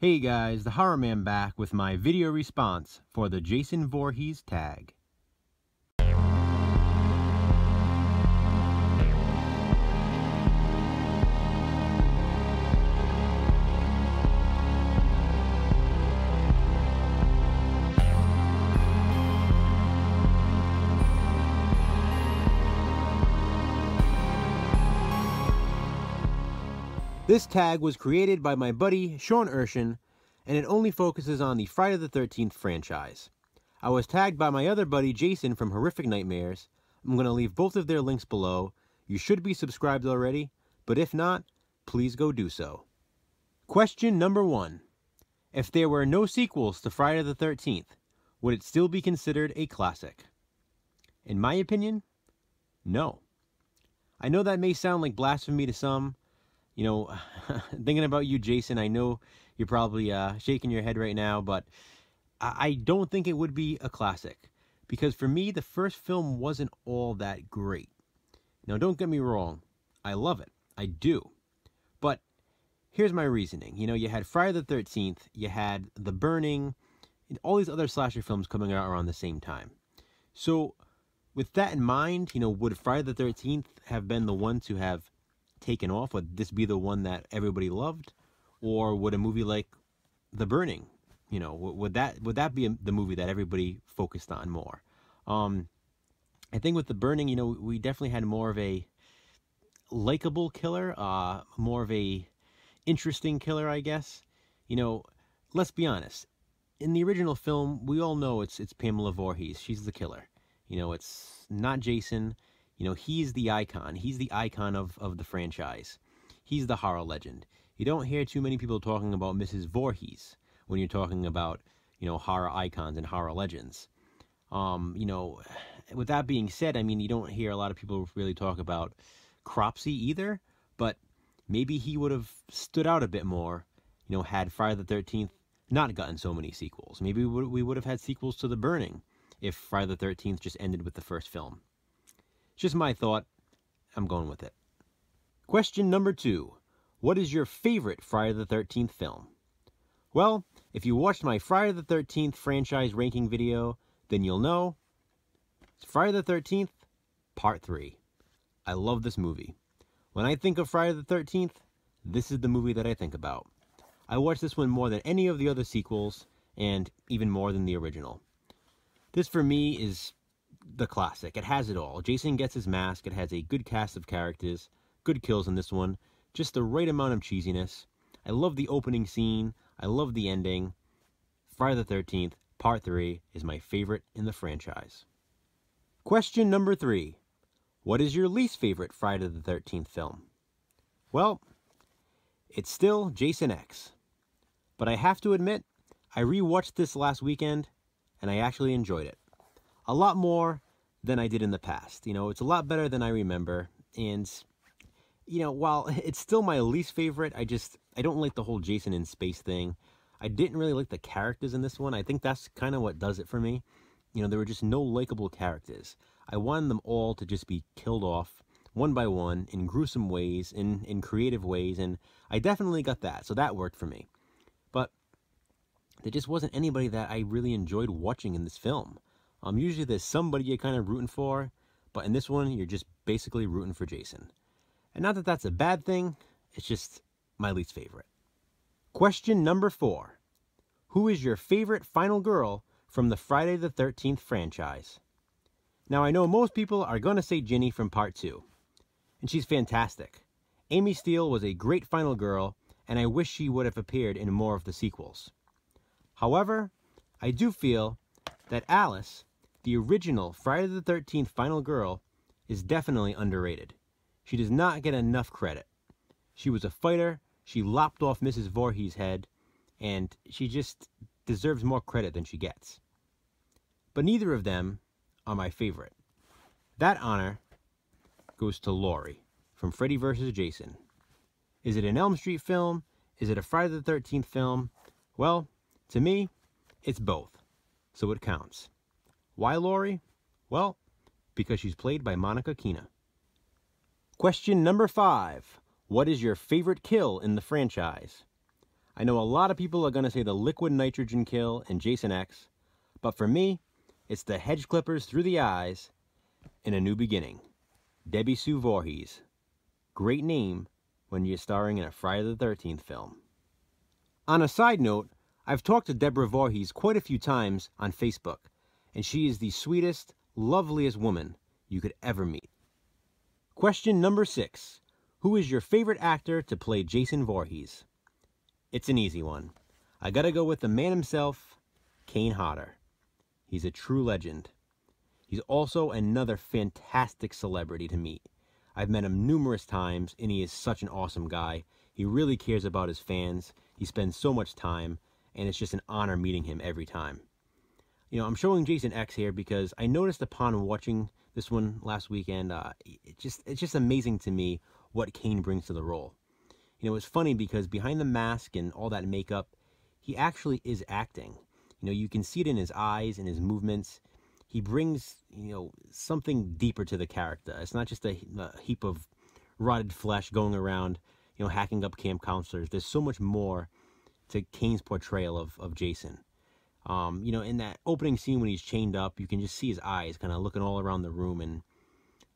Hey guys, the Horror Man back with my video response for the Jason Voorhees tag. This tag was created by my buddy Sean Erschen, and it only focuses on the Friday the 13th franchise. I was tagged by my other buddy Jason from Horrific Nightmares. I'm going to leave both of their links below. You should be subscribed already, but if not, please go do so. Question number 1. If there were no sequels to Friday the 13th, would it still be considered a classic? In my opinion, no. I know that may sound like blasphemy to some. You know, thinking about you, Jason, I know you're probably shaking your head right now, but I don't think it would be a classic. Because for me, the first film wasn't all that great. Now, don't get me wrong. I love it. I do. But here's my reasoning. You know, you had Friday the 13th, you had The Burning, and all these other slasher films coming out around the same time. So, with that in mind, you know, would Friday the 13th have been the one to have taken off? Would this be the one that everybody loved, or would a movie like The Burning, you know, would that be the movie that everybody focused on more? I think with The Burning, you know, we definitely had more of a likable killer, more of a interesting killer, I guess. You know, let's be honest. In the original film, we all know it's Pamela Voorhees. She's the killer. You know, it's not Jason. You know, he's the icon. He's the icon of the franchise. He's the horror legend. You don't hear too many people talking about Mrs. Voorhees when you're talking about, you know, horror icons and horror legends. You know, with that being said, I mean, you don't hear a lot of people really talk about Cropsey either, but maybe he would have stood out a bit more, you know, had Friday the 13th not gotten so many sequels. Maybe we would have had sequels to The Burning if Friday the 13th just ended with the first film. It's just my thought. I'm going with it. Question number 2. What is your favorite Friday the 13th film? Well, if you watched my Friday the 13th franchise ranking video, then you'll know it's Friday the 13th, Part 3. I love this movie. When I think of Friday the 13th, this is the movie that I think about. I watched this one more than any of the other sequels, and even more than the original. This, for me, is the classic. It has it all. Jason gets his mask. It has a good cast of characters. Good kills in this one. Just the right amount of cheesiness. I love the opening scene. I love the ending. Friday the 13th, Part 3 is my favorite in the franchise. Question number 3. What is your least favorite Friday the 13th film? Well, it's still Jason X. But I have to admit, I rewatched this last weekend, and I actually enjoyed it. A lot more than I did in the past. You know, it's a lot better than I remember. And, you know, while it's still my least favorite, I don't like the whole Jason in space thing. I didn't really like the characters in this one. I think that's kind of what does it for me. You know, there were just no likable characters. I wanted them all to just be killed off, one by one, in gruesome ways, in creative ways, and I definitely got that, so that worked for me. But there just wasn't anybody that I really enjoyed watching in this film. Usually there's somebody you're kind of rooting for, but in this one, you're just basically rooting for Jason. And not that that's a bad thing, it's just my least favorite. Question number 4. Who is your favorite final girl from the Friday the 13th franchise? Now, I know most people are going to say Ginny from Part 2, and she's fantastic. Amy Steele was a great final girl, and I wish she would have appeared in more of the sequels. However, I do feel that Alice, the original Friday the 13th final girl, is definitely underrated. She does not get enough credit. She was a fighter, she lopped off Mrs. Voorhees' head, and she just deserves more credit than she gets. But neither of them are my favorite. That honor goes to Laurie from Freddy vs. Jason. Is it an Elm Street film? Is it a Friday the 13th film? Well, to me, it's both. So it counts. Why Laurie? Well, because she's played by Monica Keena. Question number 5. What is your favorite kill in the franchise? I know a lot of people are going to say the liquid nitrogen kill in Jason X, but for me, it's the hedge clippers through the eyes in A New Beginning. Debbie Sue Voorhees. Great name when you're starring in a Friday the 13th film. On a side note, I've talked to Deborah Voorhees quite a few times on Facebook, and she is the sweetest, loveliest woman you could ever meet. Question number 6. Who is your favorite actor to play Jason Voorhees? It's an easy one. I gotta go with the man himself, Kane Hodder. He's a true legend. He's also another fantastic celebrity to meet. I've met him numerous times, and he is such an awesome guy. He really cares about his fans. He spends so much time, and it's just an honor meeting him every time. You know, I'm showing Jason X here because I noticed upon watching this one last weekend, it's just amazing to me what Kane brings to the role. You know, it's funny because behind the mask and all that makeup, he actually is acting. You know, you can see it in his eyes and his movements. He brings, something deeper to the character. It's not just a heap of rotted flesh going around, hacking up camp counselors. There's so much more to Kane's portrayal of Jason. In that opening scene when he's chained up, you can just see his eyes kind of looking all around the room, and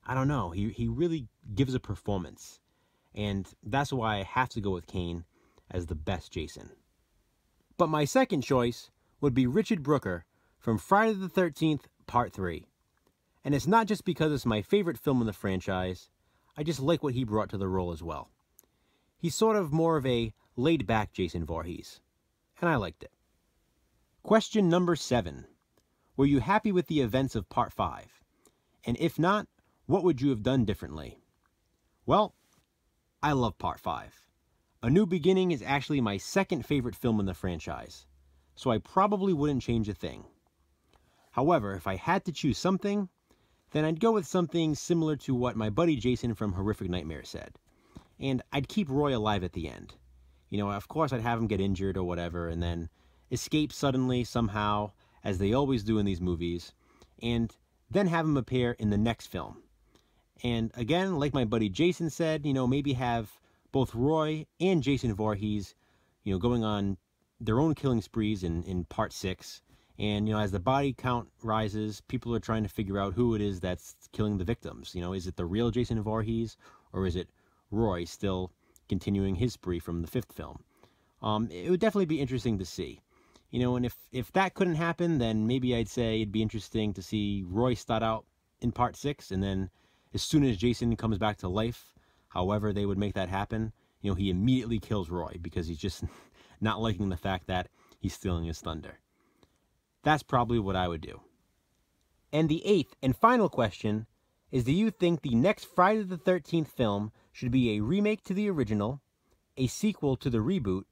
I don't know, he really gives a performance. And that's why I have to go with Kane as the best Jason. But my second choice would be Richard Brooker from Friday the 13th, Part 3. And it's not just because it's my favorite film in the franchise. I just like what he brought to the role as well. He's sort of more of a laid-back Jason Voorhees, and I liked it. Question number 7. Were you happy with the events of Part 5? And if not, what would you have done differently? Well, I love Part 5. A New Beginning is actually my second favorite film in the franchise, so I probably wouldn't change a thing. However, if I had to choose something, then I'd go with something similar to what my buddy Jason from Horrific Nightmares said. And I'd keep Roy alive at the end. Of course I'd have him get injured or whatever, and then escape suddenly, somehow, as they always do in these movies, and then have him appear in the next film. And again, like my buddy Jason said, maybe have both Roy and Jason Voorhees, going on their own killing sprees in Part 6. And, as the body count rises, people are trying to figure out who it is that's killing the victims. Is it the real Jason Voorhees, or is it Roy still continuing his spree from the 5th film? It would definitely be interesting to see. And if that couldn't happen, then maybe I'd say it'd be interesting to see Roy start out in Part 6, and then as soon as Jason comes back to life, however they would make that happen, he immediately kills Roy because he's just not liking the fact that he's stealing his thunder. That's probably what I would do. And the 8th and final question is, do you think the next Friday the 13th film should be a remake to the original, a sequel to the reboot,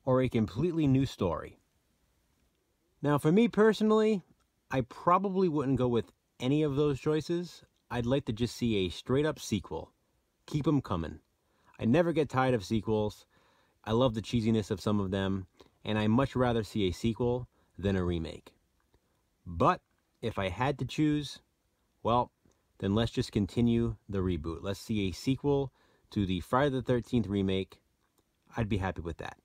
or a completely new story? Now, for me personally, I probably wouldn't go with any of those choices. I'd like to just see a straight-up sequel. Keep them coming. I never get tired of sequels. I love the cheesiness of some of them, and I much rather see a sequel than a remake. But if I had to choose, well, then let's just continue the reboot. Let's see a sequel to the Friday the 13th remake. I'd be happy with that.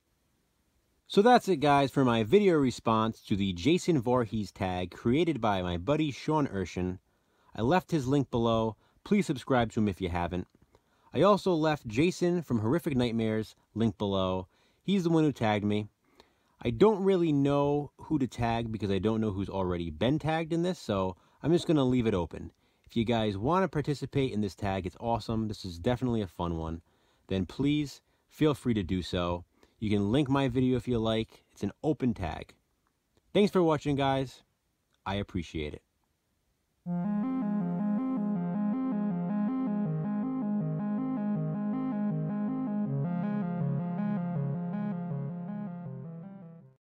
So that's it, guys, for my video response to the Jason Voorhees tag created by my buddy Sean Erschen. I left his link below. Please subscribe to him if you haven't. I also left Jason from Horrific Nightmares link below. He's the one who tagged me. I don't really know who to tag because I don't know who's already been tagged in this, so I'm just going to leave it open. If you guys want to participate in this tag, it's awesome. This is definitely a fun one. Then please feel free to do so. You can link my video if you like. It's an open tag. Thanks for watching, guys. I appreciate it.